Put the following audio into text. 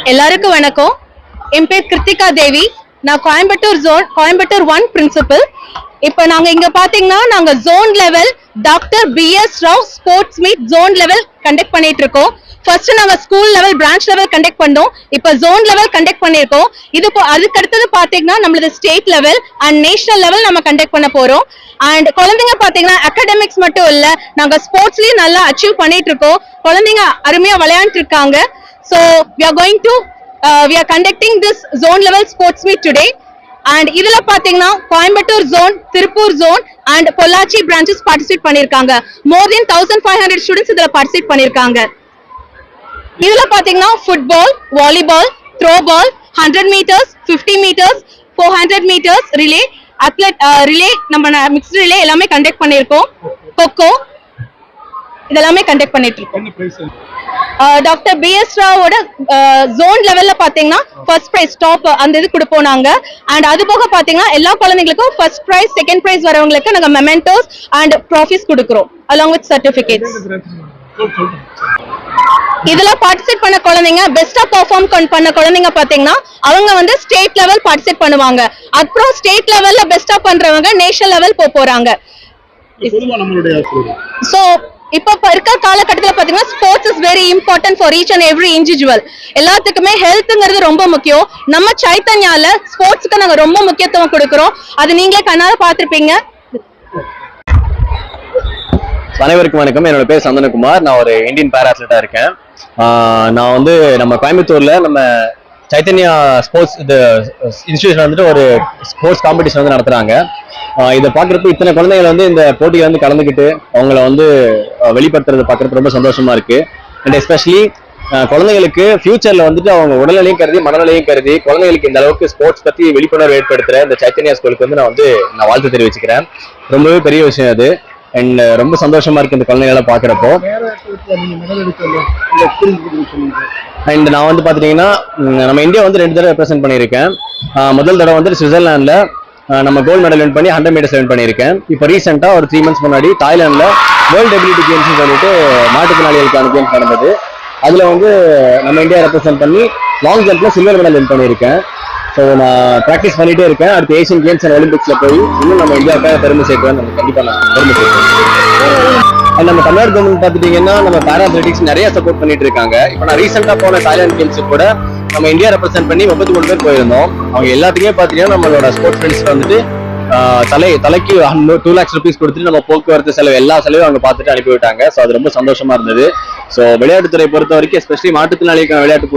எல்லாருக்கும் வணக்கம். என் பேர் கிருத்திகா தேவி. நான் கோயம்புத்தூர் 1 பிரின்சிபல். இப்போ நாங்க இங்க பாத்தீங்கன்னா நாங்க zone level doctor BS Rao sports meet zone level conduct பண்ணிட்டு இருக்கோம். ஃபர்ஸ்ட் நாங்க school level branch level conduct பண்ணோம். இப்போ ஜோன் லெவல் கண்டக்ட் பண்ணிருக்கோம். இது அதுக்கு அடுத்தது பாத்தீங்கன்னா நம்மளது state level and national level நம்ம கண்டக்ட் பண்ண போறோம். அண்ட் குழந்தைங்க பாத்தீங்கன்னா அகாடமிக்ஸ் மட்டும் இல்ல, நாங்க ஸ்போர்ட்ஸ்லயும் நல்லா அச்சீவ் பண்ணிட்டு இருக்கோம். குழந்தைங்க அருமையா விளையாண்டு இருக்காங்க. So we are conducting this zone level sports meet today. And இதுல பாத்தீங்கன்னா Coimbatore zone, Tiruppur zone and Pollachi branches participate பண்ணிருக்காங்க. More than 1500 students இதுல participate பண்ணிருக்காங்க. இதுல பாத்தீங்கன்னா football, volleyball, throw ball, 100 meters, 50 meters, 400 meters relay, relay, நம்ம மிக்ஸ்ட் ரிலே எல்லாமே conduct பண்ணிருக்கோம். கொக்கோ இதெல்லாமே கண்டக்ட் பண்ணிட்டு இருக்கோம். டாக்டர் BS ராவோட ஜோன் லெவல்ல பாத்தீங்கன்னா ஃபர்ஸ்ட் பிரைஸ் டாப் அந்த இது கொடுப்போம் நாங்க. அண்ட் அது போக பாத்தீங்கன்னா எல்லா குழந்தைங்களுக்கும் ஃபர்ஸ்ட் பிரைஸ் செகண்ட் பிரைஸ் வரவங்களுக்கு நாங்க மெமெண்டோஸ் அண்ட் ட்ராஃபிஸ் கொடுக்குறோம் along with certificates. இதுல பார்ட்டிசிபேட் பண்ண குழந்தைங்க பெஸ்டா பெர்ஃபார்ம் பண்ண குழந்தைங்க பாத்தீங்கன்னா அவங்க ஸ்டேட் லெவல் பார்ட்டிசிபேட் பண்ணுவாங்க. அப்புறம் ஸ்டேட் லெவல்ல பெஸ்டா பண்றவங்க நேஷனல் லெவல் போறாங்க. சோ இப்ப இருக்க காலகட்டத்தில் பாத்தீங்கன்னா sports is very important for each and every individual. எல்லாத்துக்குமே ஹெல்த்ங்கிறது ரொம்ப முக்கியம். நம்ம சைத்தன்யால ஸ்போர்ட்ஸ்க்கு நாங்க ரொம்ப முக்கியத்துவம் கொடுக்கிறோம். அது நீங்களே கண்ணால பாத்திருப்பீங்க. அனைவருக்கும் வணக்கம். என்னோட பேர் சந்தனகுமார். நான் ஒரு இந்தியன் பேரா அத்லெட்டா இருக்கேன். நான் நம்ம கோயம்புத்தூர்ல நம்ம சைத்தன்யா ஸ்போர்ட்ஸ் இன்ஸ்டிடியூஷன் ஒரு ஸ்போர்ட்ஸ் காம்படிஷன் நடத்துறாங்க. இதை பாக்குறப்ப இத்தனை குழந்தைகள் இந்த போட்டியில கலந்துக்கிட்டு அவங்கள வெளிப்படுத்துறது பாக்குறது ரொம்ப சந்தோஷமா இருக்கு. அண்ட் எஸ்பெஷலி குழந்தைகளுக்கு ஃபியூச்சர்ல அவங்க உடல்நிலையும் கருதி மனநிலையும் கருதி குழந்தைகளுக்கு இந்த அளவுக்கு ஸ்போர்ட்ஸ் பத்தி விழிப்புணர்வு ஏற்படுத்துற இந்த சைத்தன்யா ஸ்கூலுக்கு நான் வாழ்த்து தெரிவிச்சுக்கிறேன். ரொம்பவே பெரிய விஷயம் அது. அண்ட் ரொம்ப சந்தோஷமா இருக்கு இந்த குழந்தைகளை பாக்குறப்போ. அண்ட் நான் பாத்தீங்கன்னா நம்ம இந்தியா 2 தடவை ரெப்ரசென்ட் பண்ணியிருக்கேன். முதல் தடவை சுவிட்சர்லாந்துல நம்ம கோல்டு மெடல் வின் பண்ணி 100 மீட்டர்ஸ் வின் பண்ணியிருக்கேன். இப்போ ரீசெண்டா ஒரு 3 months முன்னாடி தாய்லாந்துல வேர்ல்டு எபிலிட்டி கேம்ஸ் சொல்லிட்டு மாற்றுத்திறனாளிகளுக்கான கேம்ஸ் நடந்தது. அதுல நம்ம இந்தியா ரெப்ரசென்ட் பண்ணி லாங் ஜம்ப்ல சில்வர் மெடல் வின் பண்ணியிருக்கேன். ஸோ நான் ப்ராக்டிஸ் பண்ணிட்டே இருக்கேன். அடுத்து ஏசியன் கேம்ஸ் அண்ட் ஒலிம்பிக்ஸ்ல போய் இன்னும் நம்ம இந்தியாவுக்காக பெருமை சேர்க்கிறேன். நம்ம கண்டிப்பா நான் பெருமை சேர்க்கிறேன். அண்ட் நம்ம தமிழ்நாடு கவர்மெண்ட் பாத்துட்டீங்கன்னா நம்ம பேரா அத்லெட்டிக்ஸ் நிறைய சப்போர்ட் பண்ணிட்டு இருக்காங்க. இப்போ நான் ரீசெண்டா போன தாய்லாந்து கேம்ஸ் கூட நம்ம இந்தியா ரெப்ரசென்ட் பண்ணி 33 பேர் போயிருந்தோம். அவங்க எல்லாத்துக்குமே பாத்தீங்கன்னா நம்மளோட ஸ்போர்ட்ஸ் ஃப்ரெண்ட்ஸ் தலைக்கு 2 lakhs rupees கொடுத்துட்டு நம்ம போக்குவரத்து செலவு எல்லா செலவும் அவங்க பார்த்துட்டு அனுப்பி விட்டாங்க. ஸோ அது ரொம்ப சந்தோஷமா இருந்தது. ஸோ விளையாட்டுத்துறை பொறுத்த வரைக்கும் எஸ்பெஷலி மாற்றுத்திறனாளிக்கான விளையாட்டு